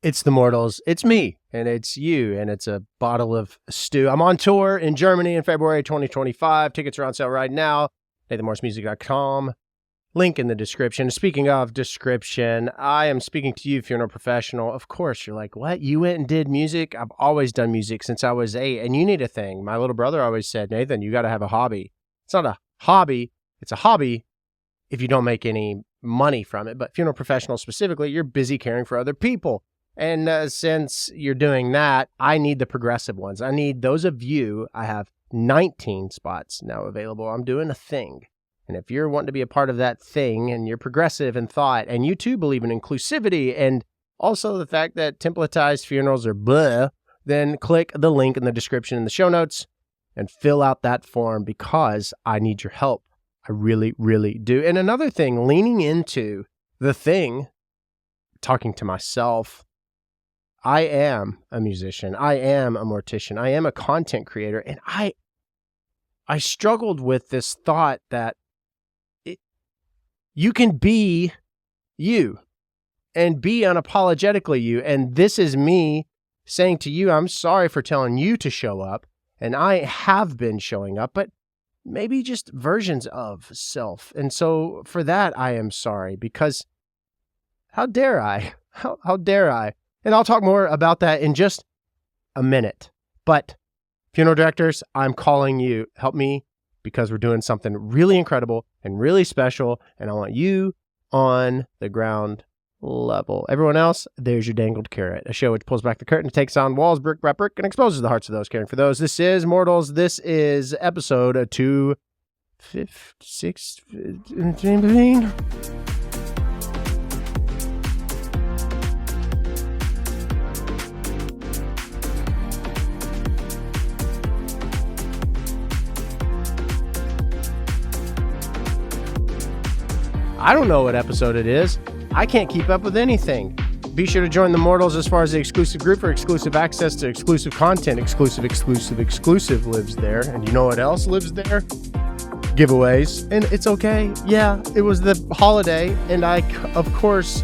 It's the Mortals. It's me, and it's you, and it's a bottle of stew. I'm on tour in Germany in February 2025. Tickets are on sale right now. nathanmorrismusic.com. Link in the description. Speaking of description, I am speaking to you, funeral professional. Of course, you're like, what? You went and did music? I've always done music since I was 8, and you need a thing. My little brother always said, Nathan, you got to have a hobby. It's not a hobby. It's a hobby if you don't make any money from it. But funeral professional specifically, you're busy caring for other people. And since you're doing that, I need the progressive ones. I need those of you. I have 19 spots now available. I'm doing a thing. And if you're wanting to be a part of that thing and you're progressive in thought and you too believe in inclusivity and also the fact that templatized funerals are blah, then click the link in the description in the show notes and fill out that form because I need your help. I really, really do. And another thing, leaning into the thing, talking to myself, I am a musician. I am a mortician. I am a content creator. And I struggled with this thought that you can be you and be unapologetically you. And this is me saying to you, I'm sorry for telling you to show up. And I have been showing up, but maybe just versions of self. And so for that, I am sorry because how dare I? How dare I? And I'll talk more about that in just a minute. But funeral directors, I'm calling you. Help me because we're doing something really incredible and really special. And I want you on the ground level. Everyone else, there's your dangled carrot. A show which pulls back the curtain, takes on walls brick by brick, and exposes the hearts of those caring for those. This is Mortals. This is episode 256. I don't know what episode it is. I can't keep up with anything. Be sure to join the Mortals as far as the exclusive group for exclusive access to exclusive content. Exclusive lives there. And you know what else lives there? Giveaways. And it's okay. Yeah, it was the holiday. And I, of course,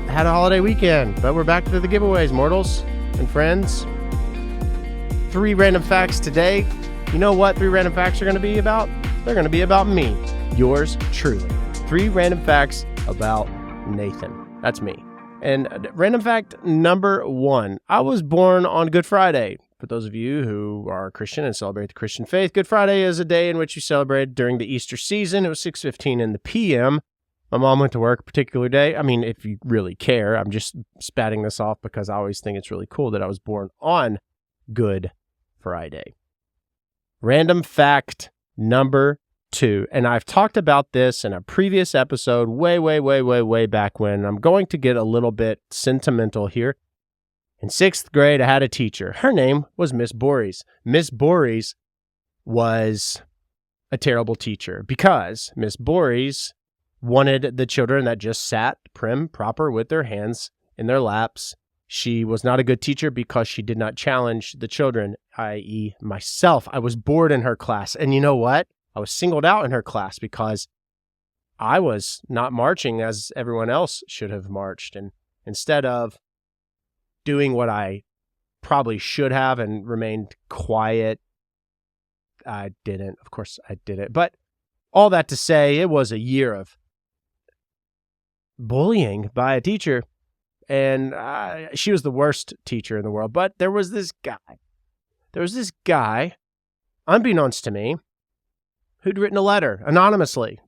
had a holiday weekend. But we're back to the giveaways, Mortals and friends. 3 random facts today. You know what 3 random facts are going to be about? They're going to be about me. Yours truly. 3 random facts about Nathan. That's me. And random fact number 1. I was born on Good Friday. For those of you who are Christian and celebrate the Christian faith, Good Friday is a day in which you celebrate during the Easter season. It was 6:15 in the p.m. My mom went to work a particular day. I mean, if you really care, I'm just spatting this off because I always think it's really cool that I was born on Good Friday. Random fact number 2, and I've talked about this in a previous episode way back when. I'm going to get a little bit sentimental here. In 6th grade, I had a teacher. Her name was Miss Borries. Miss Borries was a terrible teacher because Miss Borries wanted the children that just sat prim, proper with their hands in their laps. She was not a good teacher because she did not challenge the children, i.e. myself. I was bored in her class. And you know what? I was singled out in her class because I was not marching as everyone else should have marched. And instead of doing what I probably should have and remained quiet, I didn't. Of course, I didn't. But all that to say, it was a year of bullying by a teacher. And she was the worst teacher in the world. But there was this guy, unbeknownst to me, who'd written a letter anonymously,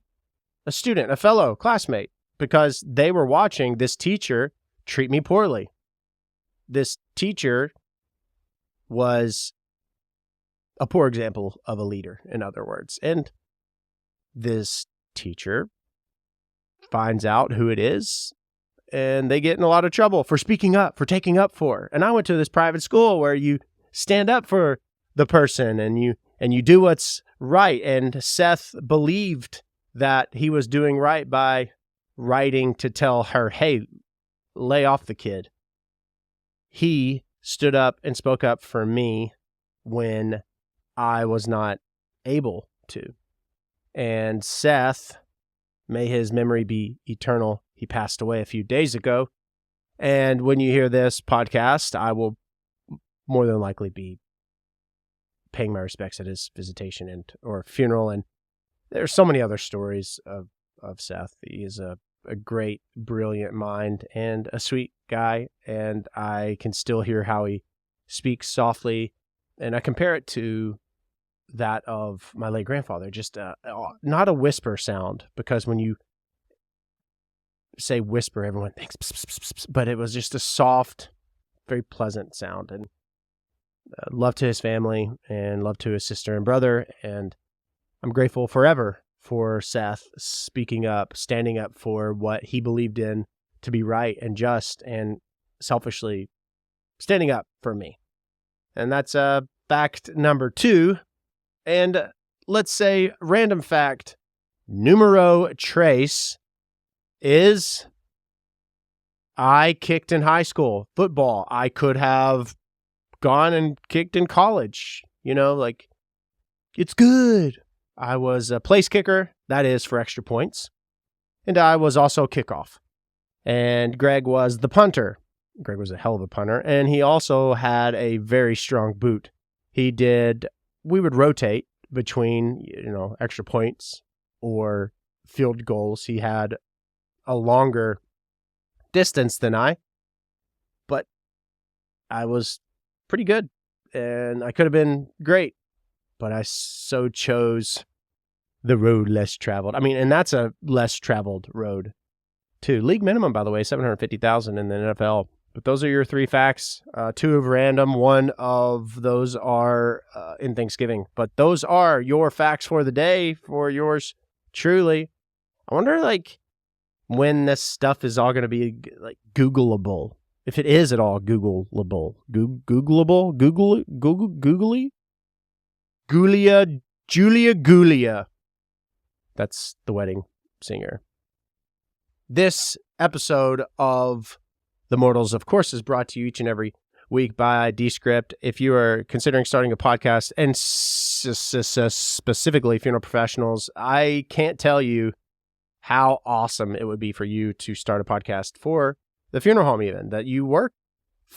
a student, a fellow classmate, because they were watching this teacher treat me poorly. This teacher was a poor example of a leader, in other words. And this teacher finds out who it is, and they get in a lot of trouble for speaking up, for taking up for. And I went to this private school where you stand up for the person and you do what's right. And Seth believed that he was doing right by writing to tell her, hey, lay off the kid. He stood up and spoke up for me when I was not able to. And Seth, may his memory be eternal, he passed away a few days ago, And when you hear this podcast, I will more than likely be paying my respects at his visitation or funeral. And there's so many other stories of Seth. He is a great, brilliant mind and a sweet guy. And I can still hear how he speaks softly. And I compare it to that of my late grandfather, just not a whisper sound, because when you say whisper, everyone thinks pss, pss, pss, pss, but it was just a soft, very pleasant sound. And love to his family and love to his sister and brother. And I'm grateful forever for Seth speaking up, standing up for what he believed in to be right and just, and selfishly standing up for me. And that's fact number 2. And let's say random fact numero tres is I kicked in high school football. I could have gone and kicked in college, like it's good. I was a place kicker, that is for extra points. And I was also kickoff. And Greg was the punter. Greg was a hell of a punter. And he also had a very strong boot. We would rotate between, extra points or field goals. He had a longer distance than I, but I was pretty good and I could have been great, but I so chose the road less traveled. And that's a less traveled road too. League minimum, by the way, $750,000 in the NFL. But those are your 3 facts. 2 of random. 1 of those are in Thanksgiving. But those are your facts for the day for yours truly. I wonder, when this stuff is all going to be, Googleable. If it is at all Googleable. Googleable? Googly? Julia Gulia. That's the wedding singer. This episode of The Mortals, of course, is brought to you each and every week by Descript. If you are considering starting a podcast, and specifically funeral professionals, I can't tell you how awesome it would be for you to start a podcast for the funeral home even that you work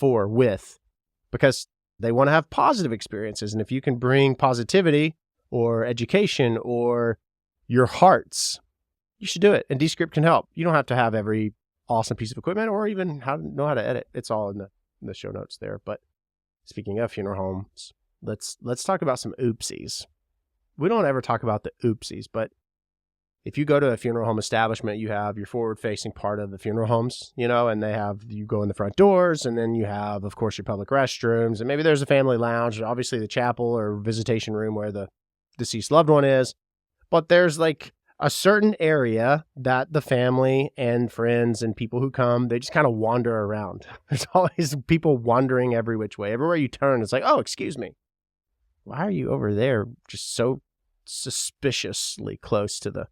with, because they want to have positive experiences. And if you can bring positivity or education or your hearts, you should do it. And Descript can help. You don't have to have every awesome piece of equipment or even know how to edit. It's all in the show notes there. But speaking of funeral homes, let's talk about some oopsies. We don't ever talk about the oopsies, but if you go to a funeral home establishment, you have your forward-facing part of the funeral homes, and you go in the front doors, and then you have, of course, your public restrooms, and maybe there's a family lounge, obviously the chapel or visitation room where the deceased loved one is. But there's a certain area that the family and friends and people who come, they just kind of wander around. There's always people wandering every which way. Everywhere you turn, it's like, oh, excuse me. Why are you over there just so suspiciously close to the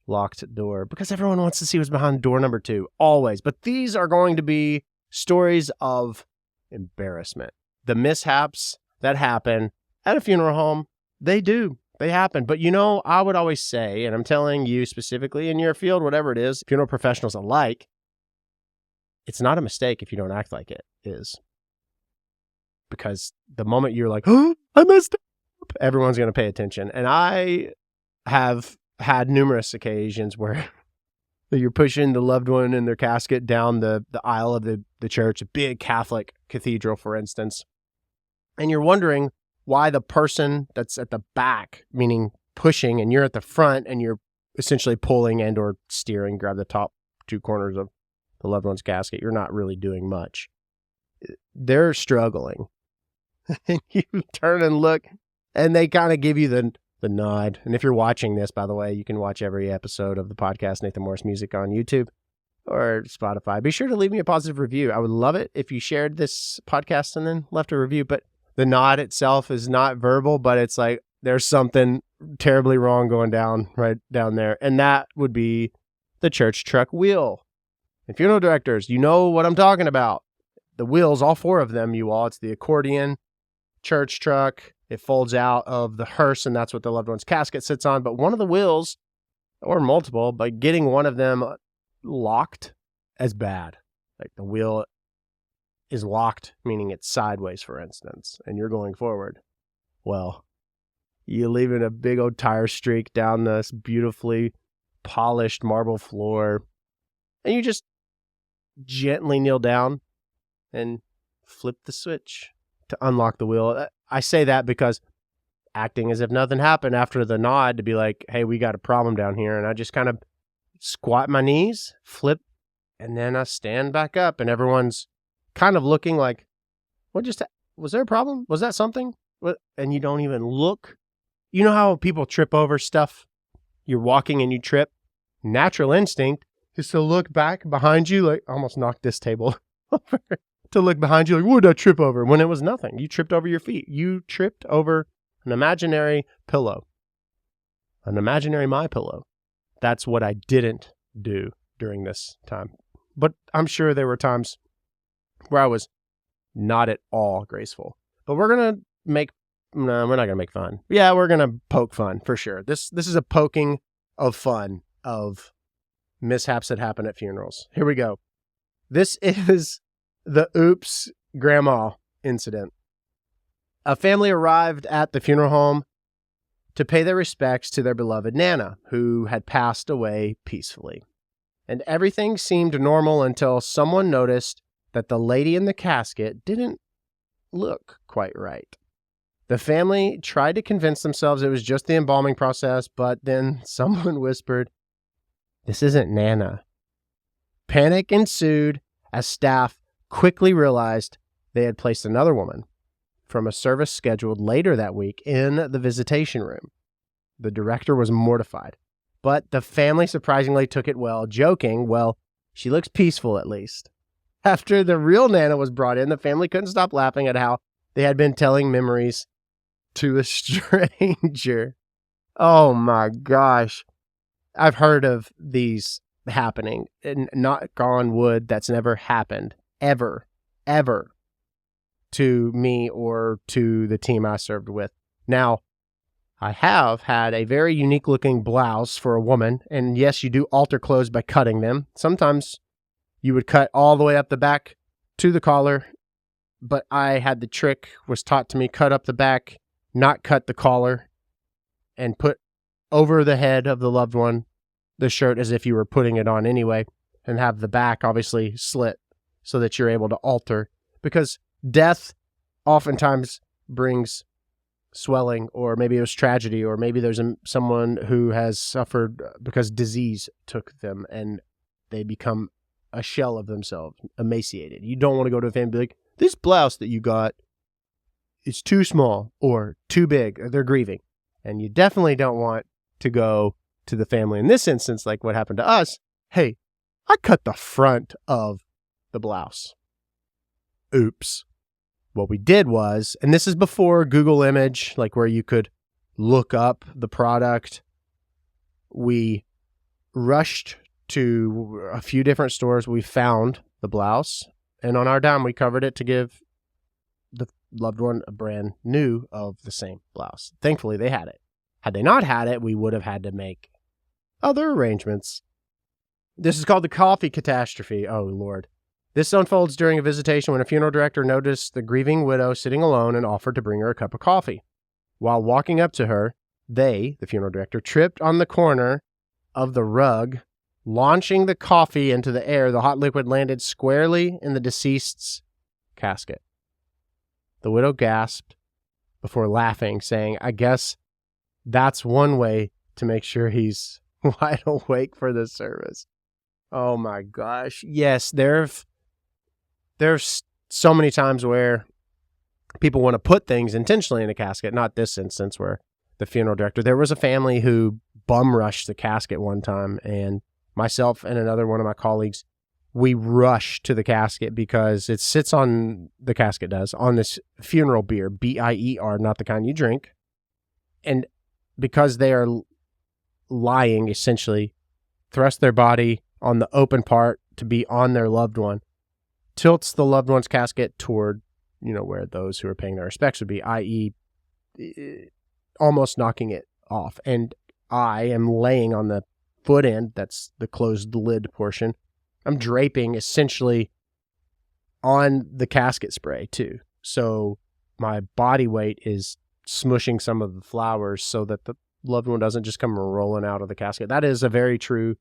locked door? Because everyone wants to see what's behind door number 2, always. But these are going to be stories of embarrassment. The mishaps that happen at a funeral home, they happen. But I would always say, and I'm telling you specifically in your field, whatever it is, funeral professionals alike, it's not a mistake if you don't act like it is. Because the moment you're like, oh, I messed up, everyone's going to pay attention. And I have had numerous occasions where you're pushing the loved one in their casket down the aisle of the church, a big Catholic cathedral, for instance, and you're wondering why the person that's at the back, meaning pushing, and you're at the front and you're essentially pulling and or steering, grab the top 2 corners of the loved one's casket. You're not really doing much. They're struggling. And you turn and look, and they kind of give you the nod. And if you're watching this, by the way, you can watch every episode of the podcast, Nathan Morris Music, on YouTube or Spotify. Be sure to leave me a positive review. I would love it if you shared this podcast and then left a review. But the nod itself is not verbal, but it's like there's something terribly wrong going down right down there. And that would be the church truck wheel. And funeral directors, you know what I'm talking about. The wheels, all 4 of them, you all. It's the accordion, church truck. It folds out of the hearse, and that's what the loved one's casket sits on. But one of the wheels, or multiple, but getting one of them locked as bad. Like the wheel is locked, meaning it's sideways, for instance, and you're going forward. Well, you're leaving a big old tire streak down this beautifully polished marble floor, and you just gently kneel down and flip the switch to unlock the wheel. I say that because acting as if nothing happened after the nod to be like, hey, we got a problem down here. And I just kind of squat my knees, flip, and then I stand back up, and everyone's kind of looking like, was there a problem? Was that something? And you don't even look. You know how people trip over stuff? You're walking and you trip. Natural instinct is to look back behind you, like almost knocked this table over, to look behind you like, what did I trip over? When it was nothing. You tripped over your feet. You tripped over an imaginary pillow. An imaginary my pillow. That's what I didn't do during this time. But I'm sure there were times where I was not at all graceful. But we're not going to make fun. Yeah, we're going to poke fun for sure. This is a poking of fun of mishaps that happen at funerals. Here we go. This is the oops grandma incident. A family arrived at the funeral home to pay their respects to their beloved Nana, who had passed away peacefully. And everything seemed normal until someone noticed that the lady in the casket didn't look quite right. The family tried to convince themselves it was just the embalming process, but then someone whispered, "This isn't Nana." Panic ensued as staff quickly realized they had placed another woman from a service scheduled later that week in the visitation room. The director was mortified, but the family surprisingly took it well, joking, well, she looks peaceful at least. After the real Nana was brought in, the family couldn't stop laughing at how they had been telling memories to a stranger. Oh my gosh. I've heard of these happening, and knock on wood, that's never happened, ever, to me or to the team I served with. Now, I have had a very unique looking blouse for a woman, and yes, you do alter clothes by cutting them. Sometimes you would cut all the way up the back to the collar, but I had the trick, was taught to me, cut up the back, not cut the collar, and put over the head of the loved one the shirt as if you were putting it on anyway, and have the back obviously slit so that you're able to alter, because death oftentimes brings swelling, or maybe it was tragedy, or maybe there's someone who has suffered because disease took them and they become a shell of themselves, emaciated. You don't want to go to a family and be like, this blouse that you got is too small or too big, or they're grieving. And you definitely don't want to go to the family in this instance, like what happened to us. Hey, I cut the front of the blouse. Oops. What we did was, and this is before Google Image, like where you could look up the product, we rushed to a few different stores. We found the blouse, and on our dime, we covered it to give the loved one a brand new of the same blouse. Thankfully, they had it. Had they not had it, we would have had to make other arrangements. This is called the coffee catastrophe. Oh, Lord. This unfolds during a visitation when a funeral director noticed the grieving widow sitting alone and offered to bring her a cup of coffee. While walking up to her, the funeral director, tripped on the corner of the rug, launching the coffee into the air. The hot liquid landed squarely in the deceased's casket. The widow gasped before laughing, saying, "I guess that's one way to make sure he's wide awake for the service." Oh my gosh. Yes, there's so many times where people want to put things intentionally in a casket. Not this instance where the funeral director. There was a family who bum rushed the casket one time, and myself and another one of my colleagues, we rushed to the casket because it sits on, the casket does, on this funeral beer, B-I-E-R, not the kind you drink. And because they are lying, essentially, thrust their body on the open part to be on their loved one, tilts the loved one's casket toward, where those who are paying their respects would be, i.e., almost knocking it off. And I am laying on the foot end, that's the closed lid portion. I'm draping essentially on the casket spray too. So my body weight is smushing some of the flowers so that the loved one doesn't just come rolling out of the casket. That is a very true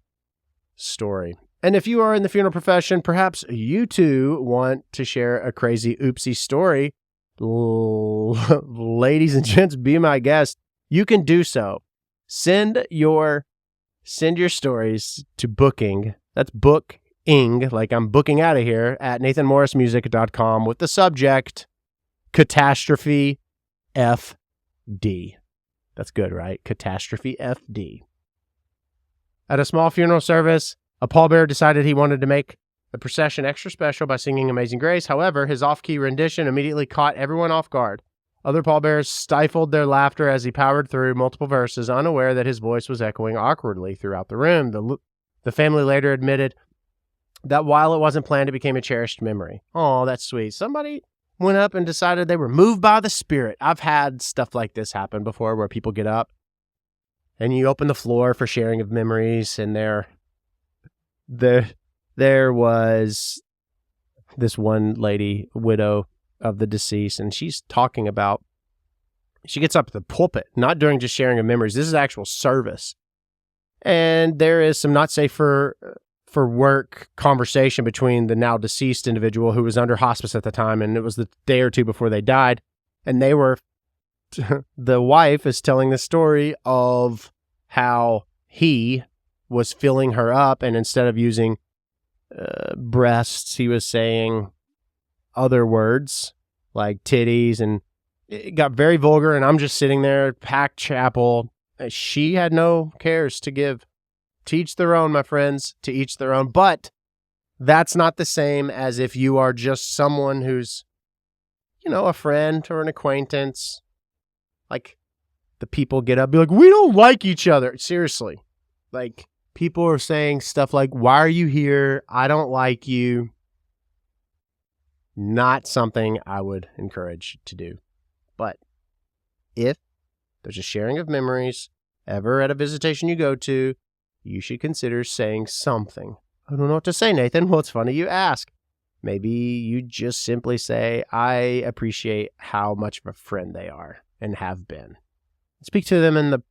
story. And if you are in the funeral profession, perhaps you too want to share a crazy oopsie story. Ladies and gents, be my guest. You can do so. Send your stories to booking. That's booking, like I'm booking out of here, at nathanmorrismusic.com with the subject Catastrophe FD. That's good, right? Catastrophe FD. At a small funeral service, a pallbearer decided he wanted to make the procession extra special by singing Amazing Grace. However, his off-key rendition immediately caught everyone off guard. Other pallbearers stifled their laughter as he powered through multiple verses, unaware that his voice was echoing awkwardly throughout the room. The family later admitted that while it wasn't planned, it became a cherished memory. Oh, that's sweet. Somebody went up and decided they were moved by the Spirit. I've had stuff like this happen before where people get up and you open the floor for sharing of memories, and there was this one lady, widow of the deceased, and she's talking about, she gets up at the pulpit, not during just sharing of memories. This is actual service. And there is some not safe for work conversation between the now deceased individual who was under hospice at the time, and it was the day or two before they died. And they were, the wife is telling the story of how he was filling her up, and instead of using breasts, he was saying other words like titties, and it got very vulgar. And I'm just sitting there, packed chapel. She had no cares to give. To each their own, my friends, to each their own. But that's not the same as if you are just someone who's, a friend or an acquaintance. Like, the people get up, be like, we don't like each other. Seriously. Like, people are saying stuff like, why are you here? I don't like you. Not something I would encourage to do. But if there's a sharing of memories ever at a visitation you go to, you should consider saying something. I don't know what to say, Nathan. Well, it's funny you ask. Maybe you just simply say, I appreciate how much of a friend they are and have been. Speak to them in the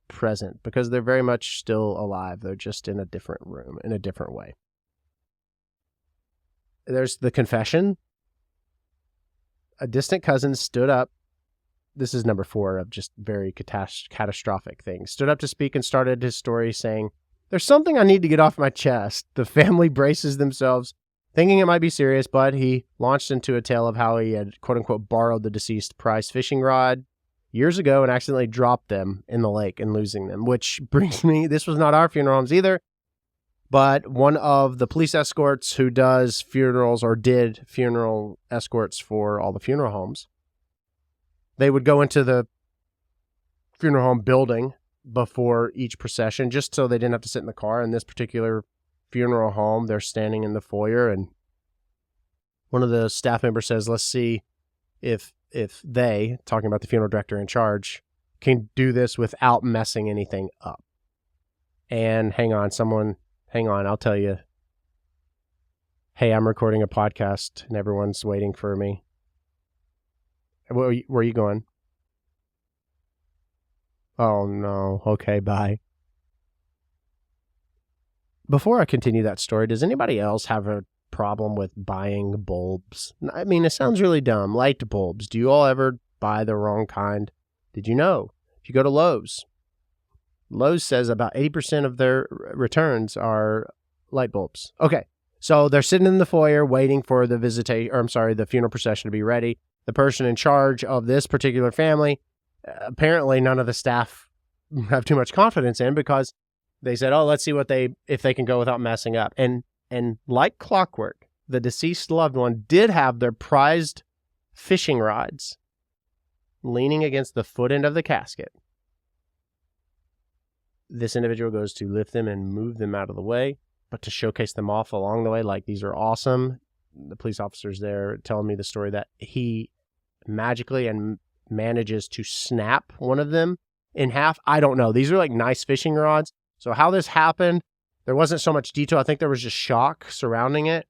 present, because they're very much still alive. They're just in a different room, in a different way. There's the confession. A distant cousin stood up. This is number 4 of just very catastrophic things. Stood up to speak and started his story saying, there's something I need to get off my chest. The family braces themselves, thinking it might be serious, but he launched into a tale of how he had, quote unquote, borrowed the deceased prize fishing rod years ago and accidentally dropped them in the lake and losing them, which brings me, this was not our funeral homes either, but one of the police escorts who does funerals or did funeral escorts for all the funeral homes. They would go into the funeral home building before each procession just so they didn't have to sit in the car. In this particular funeral home, they're standing in the foyer, and one of the staff members says, let's see if they, talking about the funeral director in charge, can do this without messing anything up. And hang on, I'll tell you. Hey, I'm recording a podcast and everyone's waiting for me. Where are you going? Oh no. Okay, bye. Before I continue that story, does anybody else have a problem with buying bulbs? I mean, it sounds really dumb. Light bulbs. Do you all ever buy the wrong kind? Did you know? If you go to Lowe's says about 80% of their returns are light bulbs. Okay. So they're sitting in the foyer waiting for the funeral procession to be ready. The person in charge of this particular family, apparently none of the staff have too much confidence in, because they said, oh, let's see if they can go without messing up. And like clockwork, the deceased loved one did have their prized fishing rods leaning against the foot end of the casket. This individual goes to lift them and move them out of the way, but to showcase them off along the way, like, these are awesome. The police officers there telling me the story that he magically and manages to snap one of them in half. I don't know. These are like nice fishing rods. So how this happened, there wasn't so much detail. I think there was just shock surrounding it.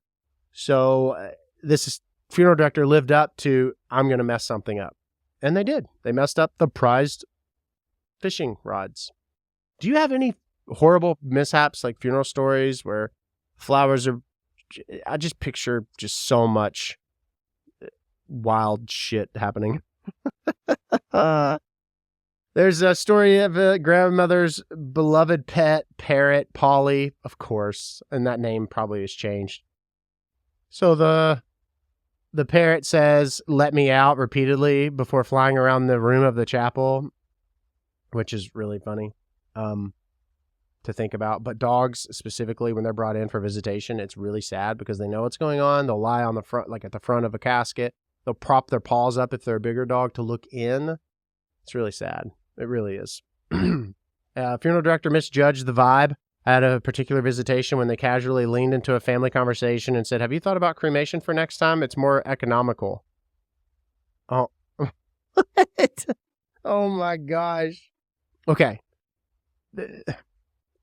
So this funeral director lived up to, I'm going to mess something up. And they did. They messed up the prized fishing rods. Do you have any horrible mishaps, like funeral stories where flowers are... I just picture just so much wild shit happening. There's a story of a grandmother's beloved pet, parrot, Polly, of course, and that name probably has changed. So the parrot says, "Let me out," repeatedly before flying around the room of the chapel, which is really funny to think about. But dogs, specifically, when they're brought in for visitation, it's really sad because they know what's going on. They'll lie on the front, like at the front of a casket. They'll prop their paws up if they're a bigger dog to look in. It's really sad. It really is. Funeral director misjudged the vibe at a particular visitation when they casually leaned into a family conversation and said, "Have you thought about cremation for next time? It's more economical." Oh, what? Oh my gosh. Okay.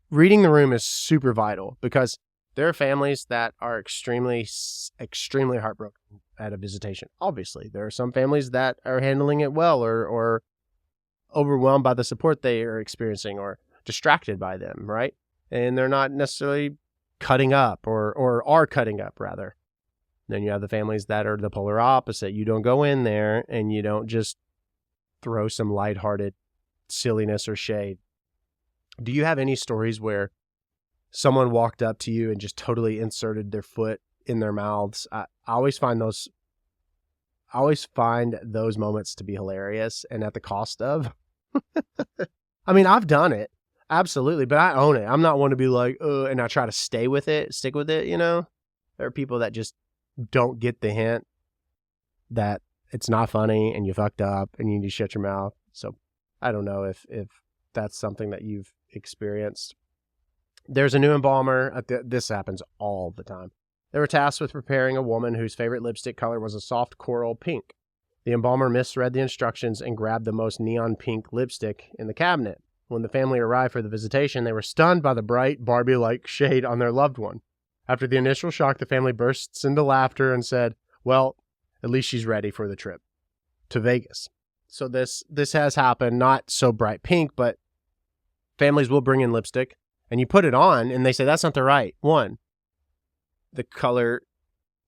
Reading the room is super vital because there are families that are extremely, extremely heartbroken at a visitation. Obviously, there are some families that are handling it well or overwhelmed by the support they are experiencing or distracted by them, right? And they're not necessarily cutting up or are cutting up, rather. Then you have the families that are the polar opposite. You don't go in there and you don't just throw some lighthearted silliness or shade. Do you have any stories where someone walked up to you and just totally inserted their foot in their mouths? I always find those moments to be hilarious and at the cost of. I mean, I've done it. Absolutely. But I own it. I'm not one to be like, and I try to stick with it, you know? There are people that just don't get the hint that it's not funny and you fucked up and you need to shut your mouth. So I don't know if that's something that you've experienced. There's a new embalmer. This happens all the time. They were tasked with preparing a woman whose favorite lipstick color was a soft coral pink. The embalmer misread the instructions and grabbed the most neon pink lipstick in the cabinet. When the family arrived for the visitation, they were stunned by the bright Barbie-like shade on their loved one. After the initial shock, the family bursts into laughter and said, "Well, at least she's ready for the trip to Vegas." So this has happened, not so bright pink, but families will bring in lipstick and you put it on and they say, "That's not the right one." The color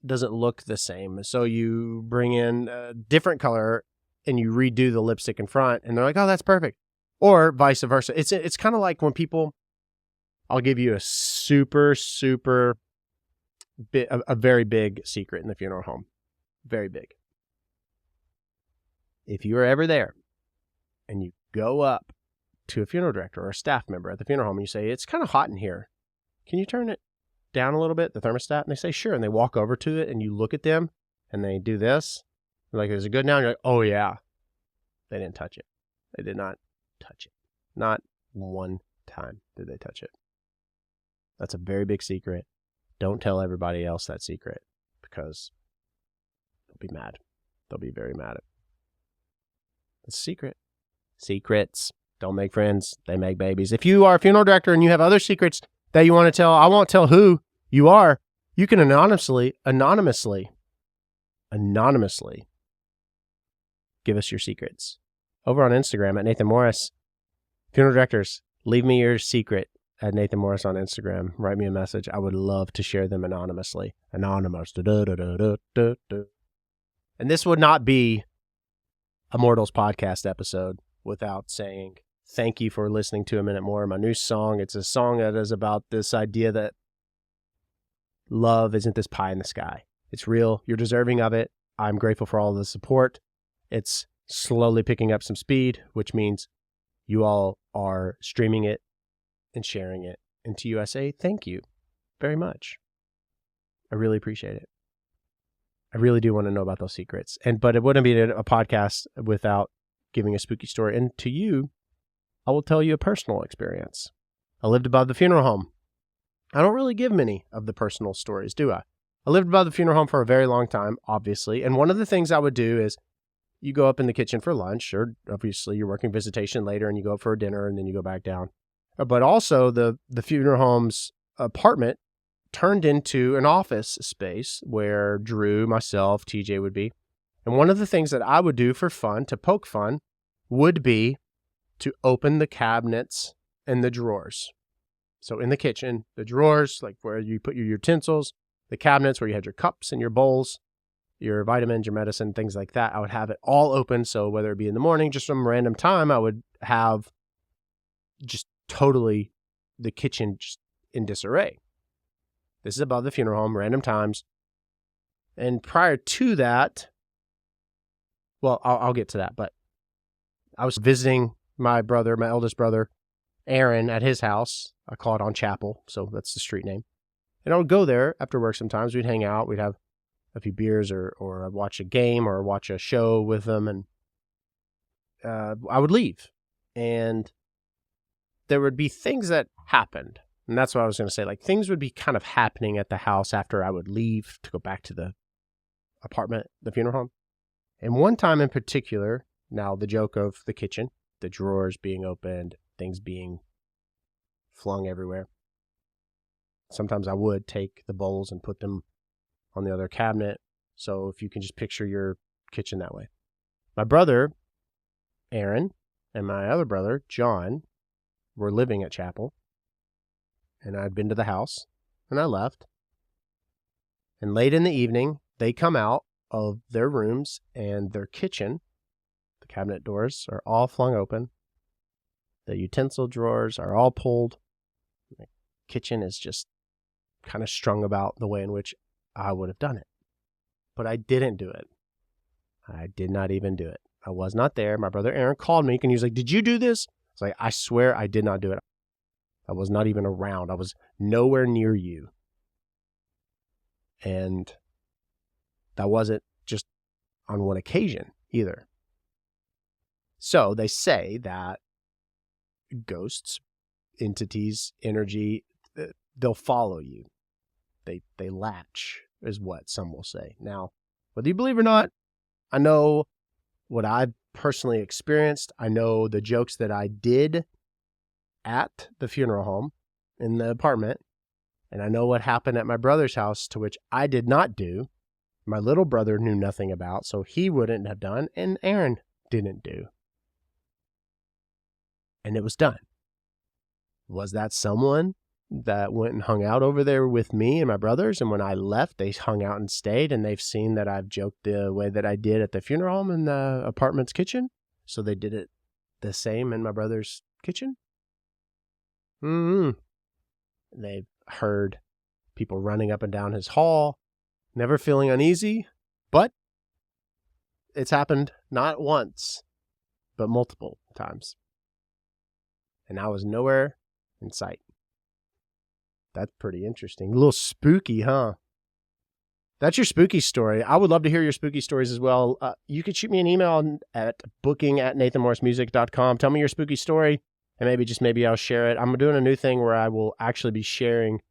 doesn't look the same. So you bring in a different color and you redo the lipstick in front and they're like, "Oh, that's perfect." Or vice versa. It's kind of like when people, I'll give you a a very big secret in the funeral home. Very big. If you are ever there and you go up to a funeral director or a staff member at the funeral home and you say, "It's kind of hot in here. Can you turn it down a little bit, the thermostat?" And they say, "Sure." And they walk over to it and you look at them and they do this. They're like, "Is it good now?" And you're like, "Oh yeah." They didn't touch it. They did not touch it. Not one time did they touch it. That's a very big secret. Don't tell everybody else that secret because they'll be mad. They'll be very mad. It's a secret. Secrets don't make friends. They make babies. If you are a funeral director and you have other secrets that you want to tell, I won't tell who you are. You can anonymously give us your secrets over on Instagram at Nathan Morris. Funeral directors, leave me your secret at Nathan Morris on Instagram. Write me a message. I would love to share them anonymously. Anonymous. And this would not be a Mortals podcast episode without saying thank you for listening to A Minute More, my new song. It's a song that is about this idea that love isn't this pie in the sky. It's real. You're deserving of it. I'm grateful for all the support. It's slowly picking up some speed, which means you all are streaming it and sharing it. And to you, I say thank you very much. I really appreciate it. I really do want to know about those secrets. But it wouldn't be a podcast without giving a spooky story. And to you, I will tell you a personal experience. I lived above the funeral home. I don't really give many of the personal stories, do I? I lived above the funeral home for a very long time, obviously. And one of the things I would do is you go up in the kitchen for lunch, or obviously you're working visitation later and you go up for a dinner and then you go back down. But also the funeral home's apartment turned into an office space where Drew, myself, TJ would be. And one of the things that I would do for fun, to poke fun, would be to open the cabinets and the drawers. So in the kitchen, the drawers, like where you put your utensils, the cabinets where you had your cups and your bowls, your vitamins, your medicine, things like that, I would have it all open. So whether it be in the morning, just some random time, I would have just totally the kitchen just in disarray. This is above the funeral home, random times. And prior to that, well, I'll get to that, but I was visiting my brother, my eldest brother, Aaron, at his house. I call it on Chapel, so that's the street name. And I would go there after work sometimes. We'd hang out. We'd have a few beers or I'd watch a game or watch a show with them. And I would leave. And there would be things that happened. And that's what I was going to say. Like, things would be kind of happening at the house after I would leave to go back to the apartment, the funeral home. And one time in particular, now the joke of the kitchen, the drawers being opened, things being flung everywhere. Sometimes I would take the bowls and put them on the other cabinet. So if you can just picture your kitchen that way. My brother, Aaron, and my other brother, John, were living at Chapel. And I'd been to the house, and I left. And late in the evening, they come out of their rooms, and their kitchen, the cabinet doors, are all flung open. The utensil drawers are all pulled. The kitchen is just kind of strung about the way in which I would have done it. But I didn't do it. I did not even do it. I was not there. My brother Aaron called me, and he was like, "Did you do this?" I was like, "I swear I did not do it. I was not even around. I was nowhere near you." And that wasn't just on one occasion either. So they say that ghosts, entities, energy, they'll follow you. They latch, is what some will say. Now, whether you believe or not, I know what I've personally experienced. I know the jokes that I did at the funeral home in the apartment. And I know what happened at my brother's house, to which I did not do. My little brother knew nothing about, so he wouldn't have done, and Aaron didn't do. And it was done. Was that someone that went and hung out over there with me and my brothers? And when I left, they hung out and stayed, and they've seen that I've joked the way that I did at the funeral home in the apartment's kitchen. So they did it the same in my brother's kitchen. They've heard people running up and down his hall, never feeling uneasy, but it's happened not once, but multiple times. And I was nowhere in sight. That's pretty interesting. A little spooky, huh? That's your spooky story. I would love to hear your spooky stories as well. You could shoot me an email at booking@nathanmorrismusic.com. Tell me your spooky story, and maybe I'll share it. I'm doing a new thing where I will actually be sharing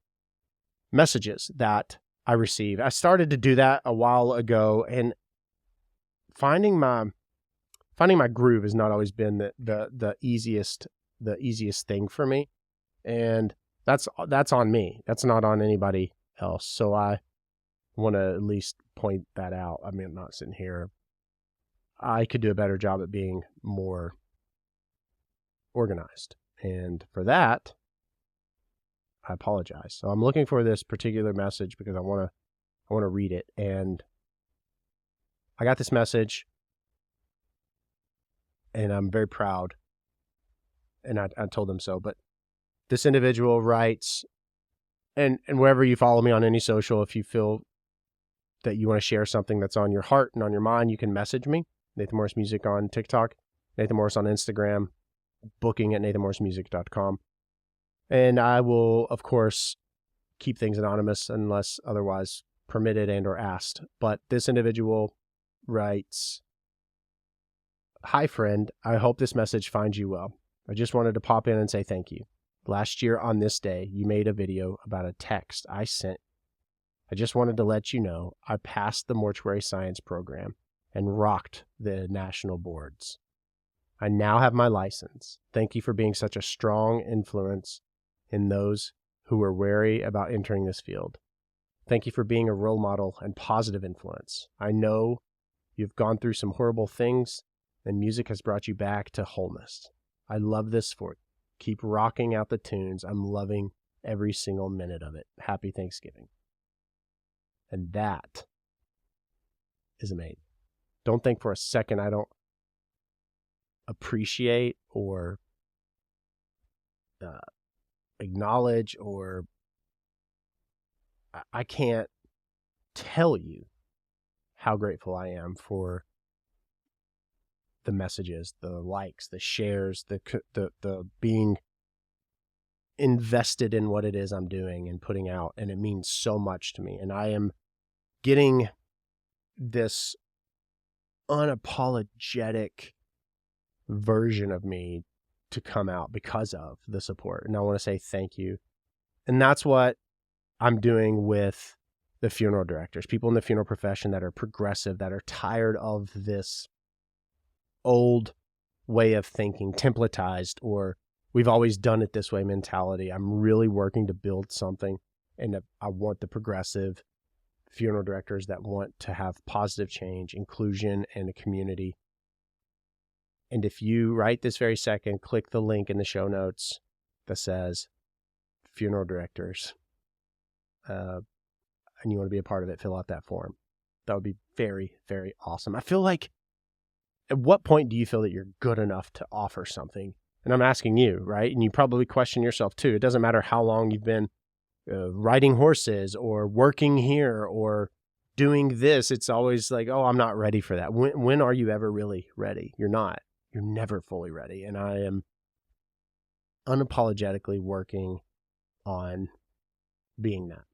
messages that I receive. I started to do that a while ago, and finding my groove has not always been the easiest thing for me, and that's on me. That's not on anybody else. So I want to at least point that out. I mean, I'm not sitting here. I could do a better job at being more organized, and for that, I apologize. So I'm looking for this particular message because I want to read it, and I got this message, and I'm very proud, and I told them so. But this individual writes, and wherever you follow me on any social, if you feel that you want to share something that's on your heart and on your mind, you can message me. Nathan Morris Music on TikTok, Nathan Morris on Instagram, booking@nathanmorrismusic.com. And I will, of course, keep things anonymous unless otherwise permitted and or asked. But this individual writes, "Hi, friend. I hope this message finds you well. I just wanted to pop in and say thank you. Last year on this day, you made a video about a text I sent. I just wanted to let you know I passed the mortuary science program and rocked the national boards. I now have my license. Thank you for being such a strong influence in those who are wary about entering this field. Thank you for being a role model and positive influence. I know you've gone through some horrible things, and music has brought you back to wholeness. I love this for you. Keep rocking out the tunes. I'm loving every single minute of it. Happy Thanksgiving. And that is amazing. Don't think for a second I don't appreciate or acknowledge, or I can't tell you how grateful I am for the messages, the likes, the shares, the being invested in what it is I'm doing and putting out. And it means so much to me. And I am getting this unapologetic version of me to come out because of the support. And I want to say thank you. And that's what I'm doing with the funeral directors, people in the funeral profession that are progressive, that are tired of this old way of thinking, templatized, or we've always done it this way mentality. I'm really working to build something, and I want the progressive funeral directors that want to have positive change, inclusion, and a community. And if you, right this very second, click the link in the show notes that says funeral directors, and you want to be a part of it, fill out that form. That would be very, very awesome. I feel like, at what point do you feel that you're good enough to offer something? And I'm asking you, right? And you probably question yourself too. It doesn't matter how long you've been riding horses or working here or doing this. It's always like, oh, I'm not ready for that. When are you ever really ready? You're not. You're never fully ready. And I am unapologetically working on being that.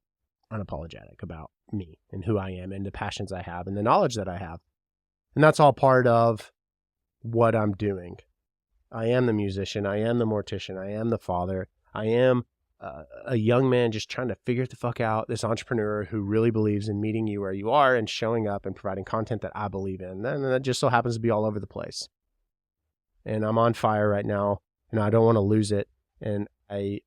Unapologetic about me and who I am and the passions I have and the knowledge that I have. And that's all part of what I'm doing. I am the musician. I am the mortician. I am the father. I am a young man just trying to figure the fuck out, this entrepreneur who really believes in meeting you where you are and showing up and providing content that I believe in. And that just so happens to be all over the place. And I'm on fire right now, and I don't want to lose it. And I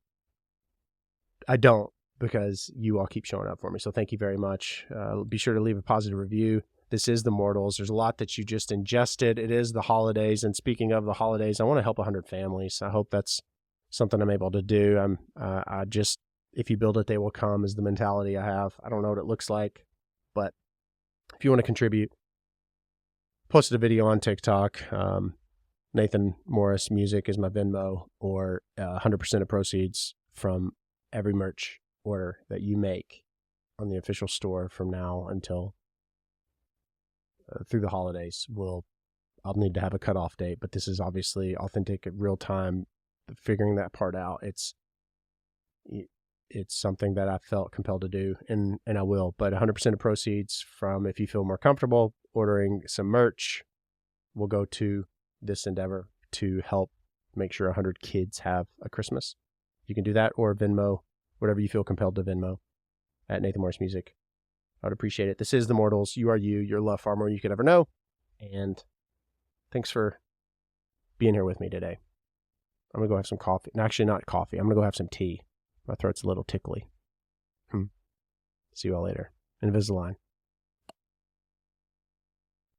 don't, because you all keep showing up for me. So thank you very much. Be sure to leave a positive review. This is The Mortals. There's a lot that you just ingested. It is the holidays. And speaking of the holidays, I want to help 100 families. I hope that's something I'm able to do. I just, if you build it, they will come is the mentality I have. I don't know what it looks like, but if you want to contribute, posted a video on TikTok. nathanmorrismusic is my Venmo, or 100% of proceeds from every merch order that you make on the official store from now until through the holidays. I'll need to have a cutoff date, but this is obviously authentic, real time, figuring that part out. It's something that I felt compelled to do, and I will. But 100% of proceeds from, if you feel more comfortable ordering some merch, will go to this endeavor to help make sure 100 kids have a Christmas. You can do that, or Venmo, whatever you feel compelled to Venmo at nathanmorrismusic. I would appreciate it. This is The Mortals. You are you. You're love far more than you could ever know. And thanks for being here with me today. I'm going to go have some coffee. No, actually, not coffee. I'm going to go have some tea. My throat's a little tickly. See you all later. Invisalign.